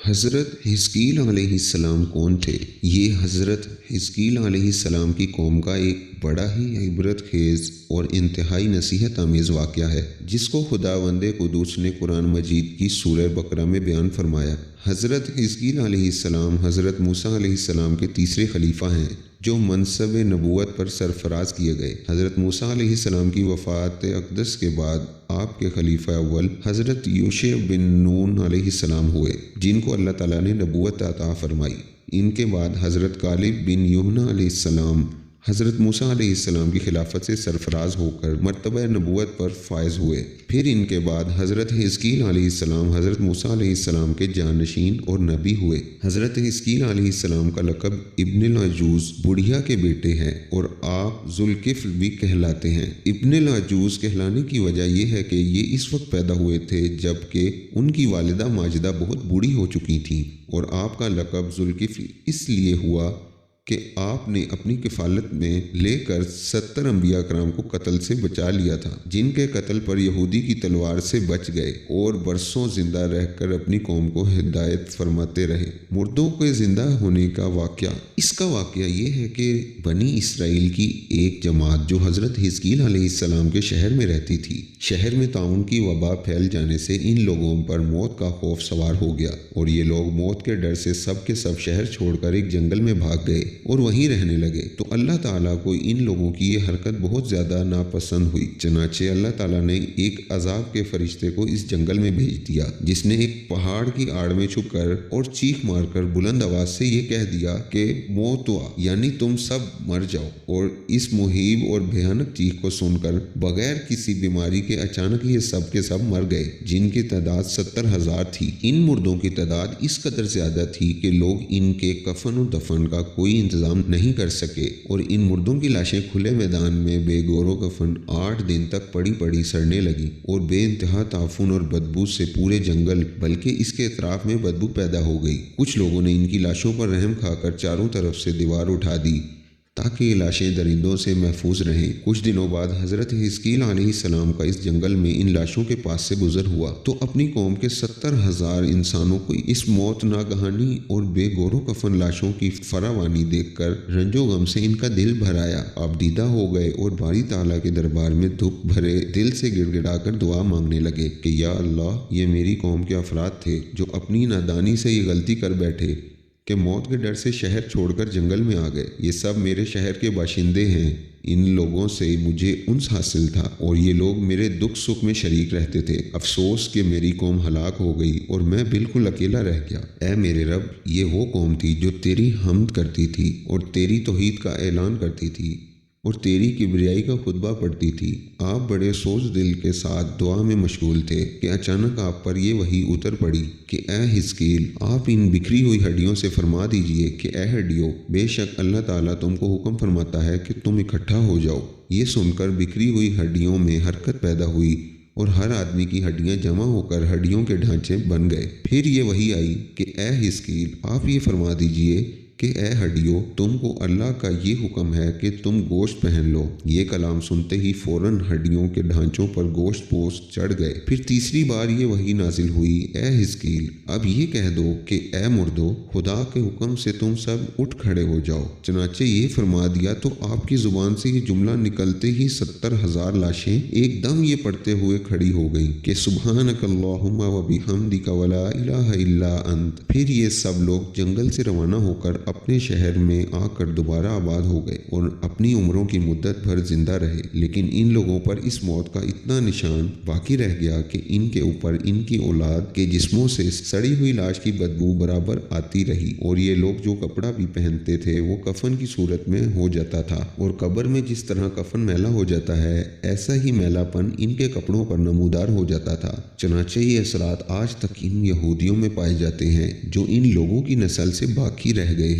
حضرت حزقیل علیہ السلام کون تھے؟ یہ حضرت حزقیل علیہ السلام کی قوم کا ایک بڑا ہی عبرت خیز اور انتہائی نصیحت آمیز واقعہ ہے، جس کو خداوند قدوس نے قرآن مجید کی سورہ بقرہ میں بیان فرمایا۔ حضرت حزقیل علیہ السلام حضرت موسیٰ علیہ السلام کے تیسرے خلیفہ ہیں جو منصب نبوت پر سرفراز کیے گئے۔ حضرت موسیٰ علیہ السلام کی وفات اقدس کے بعد آپ کے خلیفہ اول حضرت یوشع بن نون علیہ السلام ہوئے، جن کو اللہ تعالیٰ نے نبوت عطا فرمائی۔ ان کے بعد حضرت کالب بن یحنہ علیہ السلام حضرت موسیٰ علیہ السلام کی خلافت سے سرفراز ہو کر مرتبہ نبوت پر فائز ہوئے۔ پھر ان کے بعد حضرت حزقیل علیہ السلام حضرت موسیٰ علیہ السلام کے جانشین اور نبی ہوئے۔ حضرت حزقیل علیہ السلام کا لقب ابن العجوز بڑھیا کے بیٹے ہیں اور آپ ذوالکفل بھی کہلاتے ہیں۔ ابن العجوز کہلانے کی وجہ یہ ہے کہ یہ اس وقت پیدا ہوئے تھے جب کہ ان کی والدہ ماجدہ بہت بوڑھی ہو چکی تھیں، اور آپ کا لقب ذوالکفل اس لیے ہوا کہ آپ نے اپنی کفالت میں لے کر 70 انبیاء کرام کو قتل سے بچا لیا تھا، جن کے قتل پر یہودی کی تلوار سے بچ گئے اور برسوں زندہ رہ کر اپنی قوم کو ہدایت فرماتے رہے۔ مردوں کے زندہ ہونے کا واقعہ، اس کا واقعہ یہ ہے کہ بنی اسرائیل کی ایک جماعت جو حضرت حزقیل علیہ السلام کے شہر میں رہتی تھی، شہر میں طاعون کی وبا پھیل جانے سے ان لوگوں پر موت کا خوف سوار ہو گیا، اور یہ لوگ موت کے ڈر سے سب کے سب شہر چھوڑ کر ایک جنگل میں بھاگ گئے اور وہیں رہنے لگے۔ تو اللہ تعالیٰ کو ان لوگوں کی یہ حرکت بہت زیادہ ناپسند ہوئی، چنانچہ اللہ تعالیٰ نے ایک عذاب کے فرشتے کو اس جنگل میں بھیج دیا، جس نے ایک پہاڑ کی آڑ میں چھپ کر اور چیخ مار کر بلند آواز سے یہ کہہ دیا کہ موت ہوا، یعنی تم سب مر جاؤ۔ اور اس مہیب اور بھیانک چیخ کو سن کر بغیر کسی بیماری کے اچانک یہ سب کے سب مر گئے، جن کی تعداد 70,000 تھی۔ ان مردوں کی تعداد اس قدر زیادہ تھی کہ لوگ ان کے کفن و دفن کا کوئی انتظام نہیں کر سکے، اور ان مردوں کی لاشیں کھلے میدان میں بے گور و کفن 8 دن تک پڑی پڑی سڑنے لگیں، اور بے انتہا تعفن اور بدبو سے پورے جنگل بلکہ اس کے اطراف میں بدبو پیدا ہو گئی۔ کچھ لوگوں نے ان کی لاشوں پر رحم کھا کر چاروں طرف سے دیوار اٹھا دی تاکہ یہ لاشیں درندوں سے محفوظ رہیں۔ کچھ دنوں بعد حضرت حزقیل علیہ السلام کا اس جنگل میں ان لاشوں کے پاس سے گزر ہوا تو اپنی قوم کے 70,000 انسانوں کو اس موت ناگہانی اور بے گور و کفن لاشوں کی فراوانی دیکھ کر رنج و غم سے ان کا دل بھر آیا، آپ دیدہ ہو گئے اور باری تعالیٰ کے دربار میں دکھ بھرے دل سے گڑ گڑا کر دعا مانگنے لگے کہ یا اللہ، یہ میری قوم کے افراد تھے جو اپنی نادانی سے یہ غلطی کر بیٹھے کہ موت کے ڈر سے شہر چھوڑ کر جنگل میں آ گئے۔ یہ سب میرے شہر کے باشندے ہیں، ان لوگوں سے مجھے انس حاصل تھا اور یہ لوگ میرے دکھ سکھ میں شریک رہتے تھے۔ افسوس کہ میری قوم ہلاک ہو گئی اور میں بالکل اکیلا رہ گیا۔ اے میرے رب، یہ وہ قوم تھی جو تیری حمد کرتی تھی اور تیری توحید کا اعلان کرتی تھی اور تیری کبریائی کا خطبہ پڑھتی تھی۔ آپ بڑے سوز دل کے ساتھ دعا میں مشغول تھے کہ اچانک آپ پر یہ وحی اتر پڑی کہ اے حزقیل، آپ ان بکھری ہوئی ہڈیوں سے فرما دیجئے کہ اے ہڈیوں، بے شک اللہ تعالیٰ تم کو حکم فرماتا ہے کہ تم اکٹھا ہو جاؤ۔ یہ سن کر بکھری ہوئی ہڈیوں میں حرکت پیدا ہوئی اور ہر آدمی کی ہڈیاں جمع ہو کر ہڈیوں کے ڈھانچے بن گئے۔ پھر یہ وحی آئی کہ اے حزقیل، آپ یہ فرما دیجئے کہ اے ہڈیوں، تم کو اللہ کا یہ حکم ہے کہ تم گوشت پہن لو۔ یہ کلام سنتے ہی فوراً ہڈیوں کے ڈھانچوں پر گوشت پوست چڑھ گئے۔ پھر تیسری بار یہ وحی نازل ہوئی، اے حزقیل، اب یہ کہہ دو کہ اے مردو، خدا کے حکم سے تم سب اٹھ کھڑے ہو جاؤ۔ چنانچہ یہ فرما دیا تو آپ کی زبان سے یہ جملہ نکلتے ہی 70,000 لاشیں ایک دم یہ پڑھتے ہوئے کھڑی ہو گئیں کہ سبحانک اللہم و بحمدک ولا الہ الا انت۔ پھر یہ سب لوگ جنگل سے روانہ ہو کر اپنے شہر میں آ کر دوبارہ آباد ہو گئے اور اپنی عمروں کی مدت بھر زندہ رہے، لیکن ان لوگوں پر اس موت کا اتنا نشان باقی رہ گیا کہ ان کے اوپر ان کی اولاد کے جسموں سے سڑی ہوئی لاش کی بدبو برابر آتی رہی، اور یہ لوگ جو کپڑا بھی پہنتے تھے وہ کفن کی صورت میں ہو جاتا تھا، اور قبر میں جس طرح کفن میلا ہو جاتا ہے ایسا ہی میلا پن ان کے کپڑوں پر نمودار ہو جاتا تھا۔ چنانچہ یہ اثرات آج تک ان یہودیوں میں پائے جاتے ہیں جو ان لوگوں کی نسل سے باقی رہ گئے ہیں۔